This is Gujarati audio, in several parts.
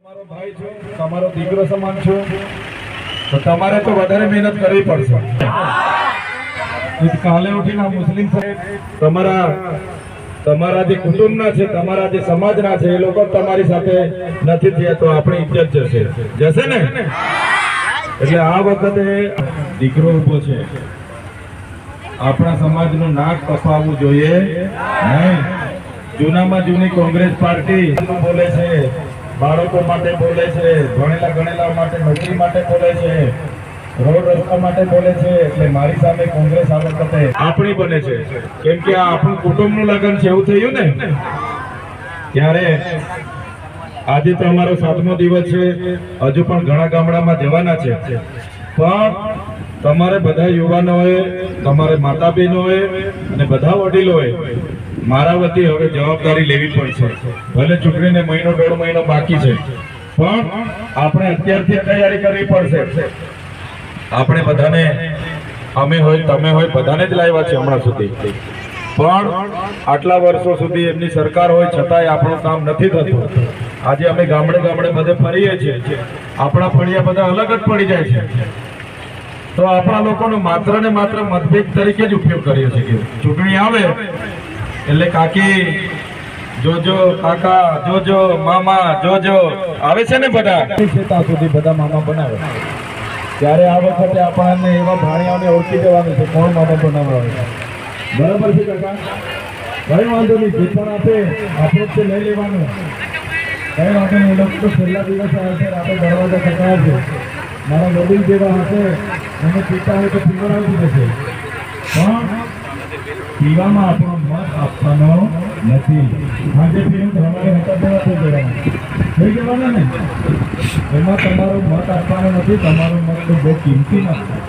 તમારો ભાઈ છો, તમારો દીકરો સમાન છો, તો તમારે તો વધારે મહેનત કરવી પડશે. કાલે ઉઠીને મુસ્લિમ તમારા જે કુટુંબના છે, તમારા જે સમાજના છે, એ લોકો તમારી સાથે નથી થયા તો આપણી ઇજ્જત જશે ને. એટલે આ વખતે દીકરો ઉભો છે, આપણા સમાજનું નાક કપાવવું જોઈએ નહીં. જૂનામાં જૂની કોંગ્રેસ પાર્ટી બોલે છે, બાળકો માટે બોલે છે, ભણેલા ગણેલા માટે નોકરી માટે બોલે છે, રોડ રસ્તા માટે બોલે છે. એટલે મારી સામે કોંગ્રેસ આ વખતે આપણી બને છે, કેમ કે આ આપણું કુટુંબનું લગ્ન છે એવું થયું ને. ત્યારે આજે તો અમારો 7મો દિવસ છે, હજુ પણ ઘણા ગામડામાં જવાના છે. પણ તમારે બધા યુવાનોએ, તમારે માતા બહેનોએ અને બધા વડીલોએ મારા વતી હવે જવાબદારી લેવી પડશે. ભલે ચૂંટણીને મહિનો 1.5 મહિનો બાકી છે, પણ આપણે અત્યારથી તૈયારી કરવી પડશે. આપણે બધાને, અમે હોય તમે હોય, બધાને જ લાવ્યા છે હમણાં સુધી. પણ આટલા વર્ષો સુધી એમની સરકાર હોય છતાંય આપણું કામ નથી થતું. આજે અમે ગામડે ગામડે બધે ફરીએ છીએ, આપણા ફળિયા બધા અલગ જ પડી જાય છે. તો આપણા લોકોનો માત્ર ને માત્ર મતભેદ તરીકે જ ઉપયોગ કરીએ છીએ. ચૂંટણી આવે એટલે કાકી જોજો, કાકા જોજો, મામા જોજો આવે છે ને બધા. ત્યાં સુધી બધા મામા બનાવે. ત્યારે આ વખતે આપણને એવા ભાણિયાઓને ઓળખી જવાનું છે કોણ મામા બનાવવા આવે. બરાબર છે કાકા? કઈ વાંધો નહીં, જે પણ આપે આપણે જ લઈ લેવાનું. કઈ વાંધો નહીં. એ લોકો તો છેલ્લા દિવસે આવશે, આપણે દરવાજા ખટકાવશે. મારા વડીલ જેવા હશે, એને પીતા હોય તો પીવડાવી જશે. પણ પીવામાં આપણો મત આપવાનો નથી. આજે પીવું તમારે હતા દેવા થઈ જવાના ને. એમાં તમારો મત આપવાનો નથી. તમારો મત તો બહુ કિંમતી નથી.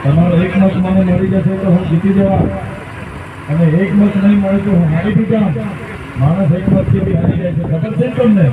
તમારો એક મત મને મળી જશે તો હું જીતી જવા, અને એક મત નહીં મળે તો હું હારી બી જાઉં. માણસ એક મતથી બી હારી જાય છે, ખબર છે તમને?